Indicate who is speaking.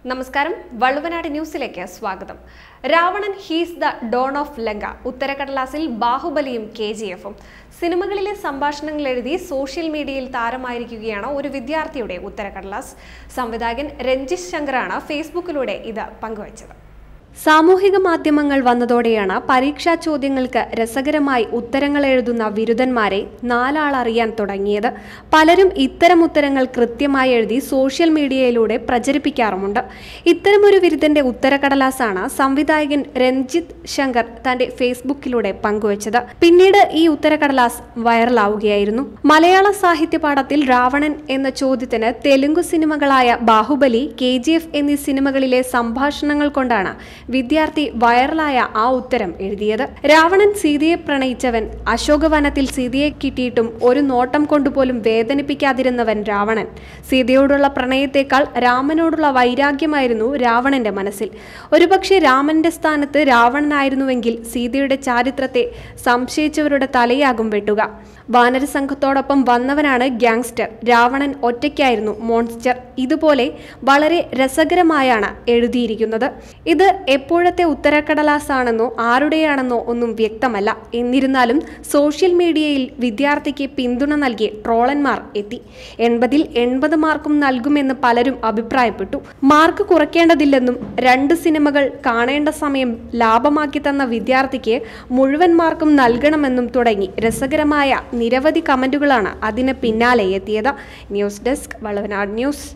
Speaker 1: നമസ്കാരം വള്ളുവനാട് ന്യൂസിലേക്ക് സ്വാഗതം. Ravanan he's the don of Lanka, ഉത്തരക്കടലാസിൽ ബാഹുബലിയും KGF-ഉം. സിനിമകളിലെ സംഭാഷണങ്ങൾ എഴുതി സോഷ്യൽ മീഡിയയിൽ താരമായിരിക്കുകയാണ് ഒരു വിദ്യാർത്ഥിയുടെ ഉത്തരക്കടലാസ്. സംവിധായകൻ രഞ്ജിത്ത് ശങ്കറാണ് ഫേസ്ബുക്കിലൂടെ ഇത് പങ്കുവച്ചത്. സാമൂഹിക മാധ്യമങ്ങൾ വന്നതോടെയാണ് പരീക്ഷാ ചോദ്യങ്ങൾക്ക് രസകരമായി ഉത്തരങ്ങൾ എഴുതുന്ന ബിരുദന്മാരെ നാലാളറിയാൻ തുടങ്ങിയത്. പലരും ഇത്തരം ഉത്തരങ്ങൾ കൃത്യമായി എഴുതി സോഷ്യൽ മീഡിയയിലൂടെ പ്രചരിപ്പിക്കാറുമുണ്ട്. ഇത്തരമൊരു ബിരുദന്റെ ഉത്തരക്കടലാസാണ് സംവിധായകൻ രഞ്ജിത്ത് ശങ്കർ തന്റെ ഫേസ്ബുക്കിലൂടെ പങ്കുവച്ചത്. പിന്നീട് ഈ ഉത്തരക്കടലാസ് വൈറലാവുകയായിരുന്നു. മലയാള സാഹിത്യ പാഠത്തിൽ രാവണൻ എന്ന ചോദ്യത്തിന് തെലുങ്ക് സിനിമകളായ ബാഹുബലി, KGF എന്നീ സിനിമകളിലെ സംഭാഷണങ്ങൾ കൊണ്ടാണ് വിദ്യാർത്ഥി വൈറലായ ആ ഉത്തരം എഴുതിയത്. രാവണൻ സീതയെ പ്രണയിച്ചവൻ, അശോകവനത്തിൽ സീതയെ കിട്ടിയിട്ടും ഒരു നോട്ടം കൊണ്ടുപോലും വേദനിപ്പിക്കാതിരുന്നവൻ രാവണൻ. സീതയോടുള്ള പ്രണയത്തെക്കാൾ രാമനോടുള്ള വൈരാഗ്യമായിരുന്നു രാവണന്റെ മനസ്സിൽ. ഒരുപക്ഷെ രാമന്റെ സ്ഥാനത്ത് രാവണനായിരുന്നുവെങ്കിൽ സീതയുടെ ചാരിത്രത്തെ സംശയിച്ചവരുടെ തലയാകും വെട്ടുക. വാനര സംഘത്തോടൊപ്പം വന്നവനാണ് ഗ്യാങ്സ്റ്റർ, രാവണൻ ഒറ്റയ്ക്കായിരുന്നു മോൺസ്റ്റർ. ഇതുപോലെ വളരെ രസകരമായാണ് എഴുതിയിരിക്കുന്നത്. ഇത് എപ്പോഴത്തെ ഉത്തരക്കടലാസാണെന്നോ ആരുടെയാണെന്നോ ഒന്നും വ്യക്തമല്ല. എന്നിരുന്നാലും സോഷ്യൽ മീഡിയയിൽ വിദ്യാർത്ഥിക്ക് പിന്തുണ നൽകി ട്രോളന്മാർ എത്തി. 80-ൽ 80 മാർക്കും നൽകുമെന്ന് പലരും അഭിപ്രായപ്പെട്ടു. മാർക്ക് കുറയ്ക്കേണ്ടതില്ലെന്നും 2 സിനിമകൾ കാണേണ്ട സമയം ലാഭമാക്കി തന്ന വിദ്യാർത്ഥിക്ക് മുഴുവൻ മാർക്കും നൽകണമെന്നും തുടങ്ങി രസകരമായ നിരവധി കമന്റുകളാണ് അതിന് പിന്നാലെ എത്തിയത്. News desk Valluvanad news.